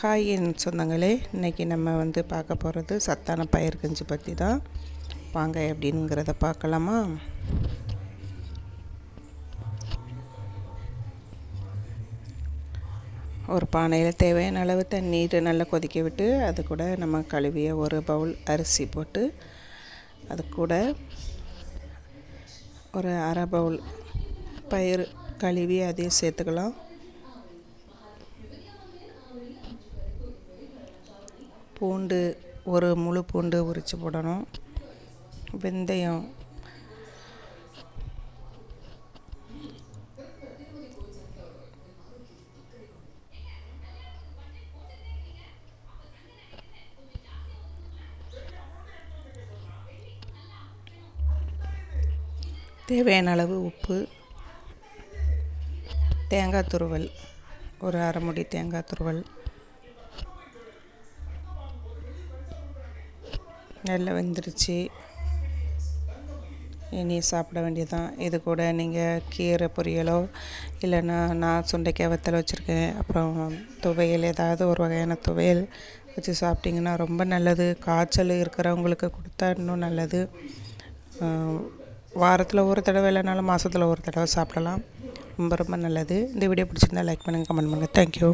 Hi என் சொந்தங்களே, இன்றைக்கி நம்ம பார்க்க போகிறது சத்தான பயிர் கஞ்சி பற்றி தான். வாங்க எப்படிங்கிறத பார்க்கலாமா? ஒரு பானையில் தேவையான அளவு தண்ணீர் நல்லா கொதிக்க விட்டு அது கூட நம்ம கழுவிய ஒரு பவுல் அரிசி போட்டு அது கூட ஒரு அரை பவுல் பயிர் கழுவி அதையும் சேர்த்துக்கலாம். பூண்டு ஒரு முழு பூண்டு உரித்து போடணும். வெந்தயம் தேவையான அளவு உப்பு, தேங்காய் துருவல் ஒரு அரை மூடி தேங்காய் துருவல், நல்லா வெந்துருச்சு. இனி சாப்பிட வேண்டியதுதான். இது கூட நீங்கள் கீரை பொரியலோ இல்லைன்னா நான் சுண்டைக்காய் வத்தல் வச்சுருக்கேன், அப்புறம் துவையல் ஏதாவது ஒரு வகையான துவையல் வச்சு சாப்பிட்டிங்கன்னா ரொம்ப நல்லது. காய்ச்சல் இருக்கிறவங்களுக்கு கொடுத்தா இன்னும் நல்லது. வாரத்தில் ஒரு தடவை இல்லைனாலும் மாதத்தில் ஒரு தடவை சாப்பிடலாம். ரொம்ப ரொம்ப நல்லது. இந்த வீடியோ பிடிச்சிருந்தா லைக் பண்ணுங்கள், கமெண்ட் பண்ணுங்கள். தேங்க்யூ.